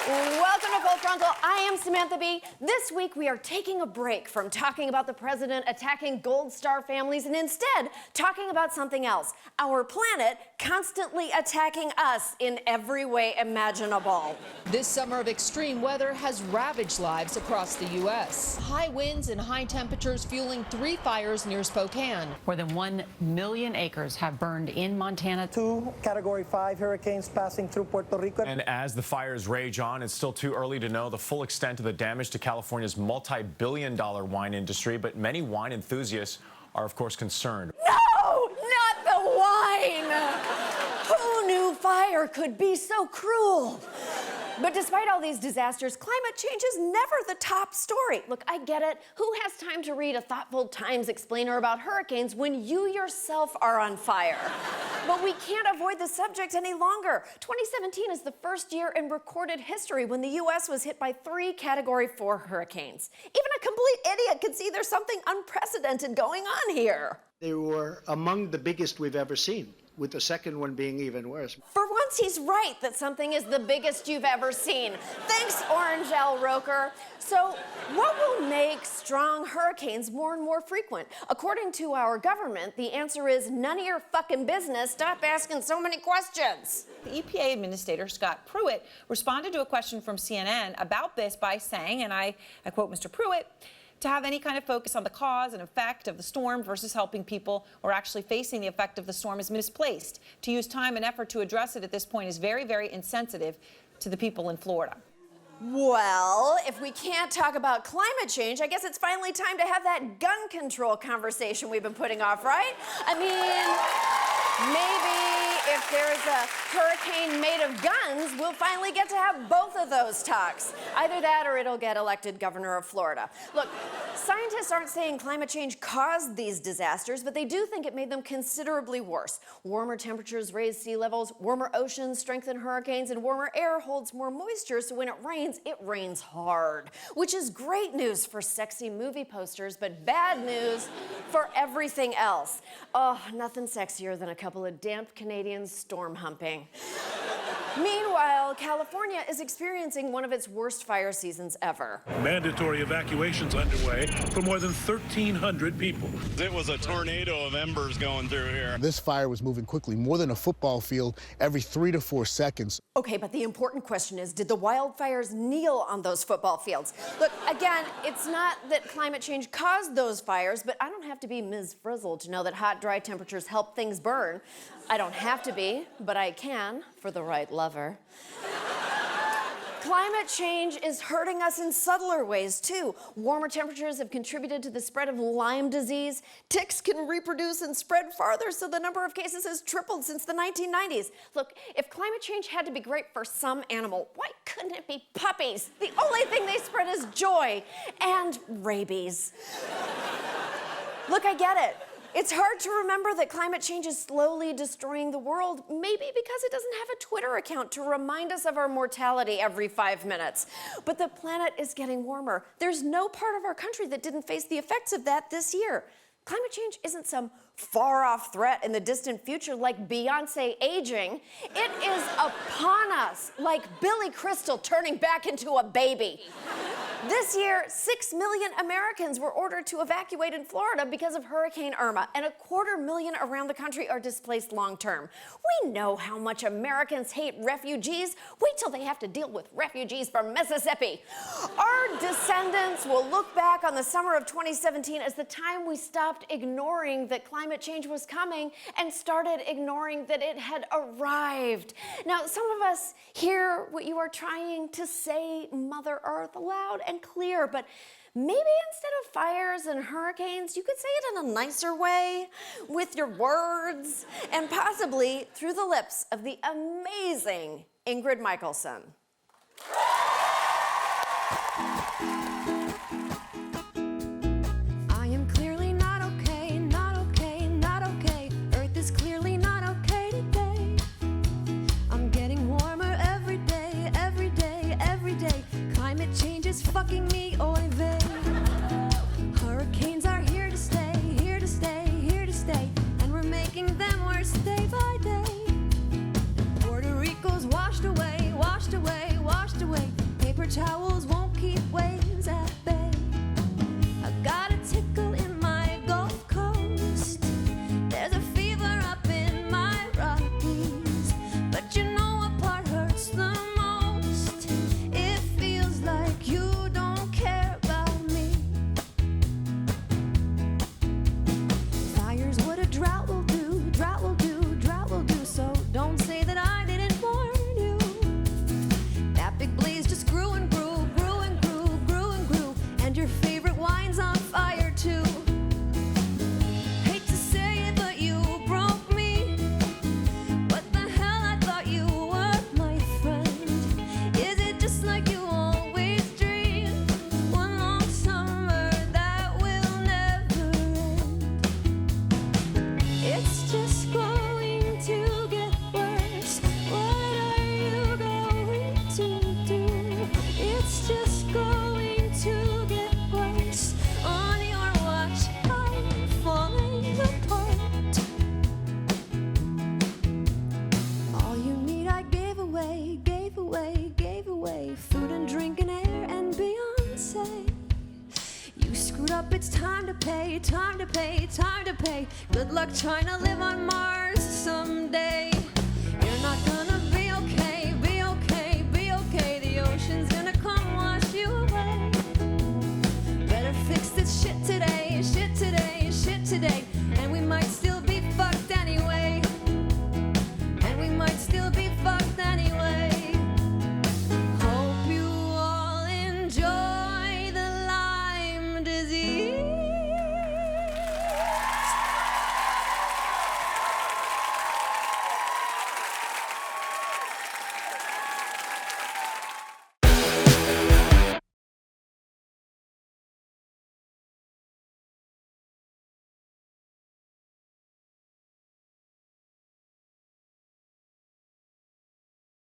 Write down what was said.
Welcome to Full Frontal. I am Samantha B. This week we are taking a break from talking about the president attacking Gold Star families and instead talking about something else. Our planet constantly attacking us in every way imaginable. This summer of extreme weather has ravaged lives across the U.S. High winds and high temperatures fueling 3 fires near Spokane. More than 1 million acres have burned in Montana. 2 Category 5 hurricanes passing through Puerto Rico. And as the fires rage on, it's still too early to know the full extent of the damage to California's multi-billion-dollar wine industry, but many wine enthusiasts are, of course, concerned. No, not the wine! Who knew fire could be so cruel? But despite all these disasters, climate change is never the top story. Look, I get it. Who has time to read a thoughtful Times explainer about hurricanes when you yourself are on fire? But we can't avoid the subject any longer. 2017 is the first year in recorded history when the U.S. was hit by 3 Category 4 hurricanes. Even a complete idiot could see there's something unprecedented going on here. They were among the biggest we've ever seen, with the second one being even worse. For once, he's right that something is the biggest you've ever seen. Thanks, Orange L. Roker. So, what will make strong hurricanes more and more frequent? According to our government, the answer is none of your fucking business. Stop asking so many questions. The EPA Administrator, Scott Pruitt, responded to a question from CNN about this by saying, and I quote Mr. Pruitt, "To have any kind of focus on the cause and effect of the storm versus helping people or actually facing the effect of the storm is misplaced. To use time and effort to address it at this point is very, very insensitive to the people in Florida." Well, if we can't talk about climate change, I guess it's finally time to have that gun control conversation we've been putting off, right? I mean, maybe if there's a hurricane made of guns, we'll finally get to have both of those talks. Either that or it'll get elected governor of Florida. Look, scientists aren't saying climate change caused these disasters, but they do think it made them considerably worse. Warmer temperatures raise sea levels, warmer oceans strengthen hurricanes, and warmer air holds more moisture, so when it rains hard, which is great news for sexy movie posters, but bad news for everything else. Oh, nothing sexier than a couple of damp Canadians storm humping. Meanwhile, California is experiencing one of its worst fire seasons ever. Mandatory evacuations underway for more than 1,300 people. It was a tornado of embers going through here. This fire was moving quickly, more than a football field every 3 to 4 seconds. Okay, but the important question is, did the wildfires kneel on those football fields? Look, again, it's not that climate change caused those fires, but I don't have to be Ms. Frizzle to know that hot, dry temperatures help things burn. I don't have to be, but I can for the right lover. Climate change is hurting us in subtler ways, too. Warmer temperatures have contributed to the spread of Lyme disease. Ticks can reproduce and spread farther, so the number of cases has tripled since the 1990s. Look, if climate change had to be great for some animal, why couldn't it be puppies? The only thing they spread is joy and rabies. Look, I get it. It's hard to remember that climate change is slowly destroying the world, maybe because it doesn't have a Twitter account to remind us of our mortality every 5 minutes. But the planet is getting warmer. There's no part of our country that didn't face the effects of that this year. Climate change isn't some far-off threat in the distant future like Beyonce aging. It is upon us, like Billy Crystal turning back into a baby. This year, 6 million Americans were ordered to evacuate in Florida because of Hurricane Irma, and 250,000 around the country are displaced long-term. We know how much Americans hate refugees. Wait till they have to deal with refugees from Mississippi. Our descendants will look back on the summer of 2017 as the time we stopped ignoring that climate change was coming and started ignoring that it had arrived. Now, some of us hear what you are trying to say, Mother Earth, loud and clear, but maybe instead of fires and hurricanes, you could say it in a nicer way with your words and possibly through the lips of the amazing Ingrid Michaelson. I am clearly not okay, not okay, not okay. Earth is clearly not okay today. I'm getting warmer every day, every day, every day. Climate change is fucking me, oy vey. Hurricanes are here to stay, here to stay, here to stay. And we're making them worse day by day. Puerto Rico's washed away, washed away, washed away. towels won't keep waves at bay. I got a tickle in my Gulf Coast. There's a fever up in my Rockies. But you know what part hurts the most? It feels like you don't care about me. Fire's what a drought will do, drought will do, drought will do. So don't say that I didn't warn you. That big blaze just grew and grew, grew and grew, grew and grew. And your favorite wine's on fire too. Hate to say it, but you broke me. What the hell, I thought you were my friend. Is it just like you always dreamed? One long summer that will never end. It's just going to get worse. What are you going to do? It's just going to get worse. On your watch, I'm falling apart. All you need, I gave away, gave away, gave away. Food and drink and air and Beyonce. You screwed up, it's time to pay, time to pay, time to pay. Good luck trying to live on Mars someday. You're not gonna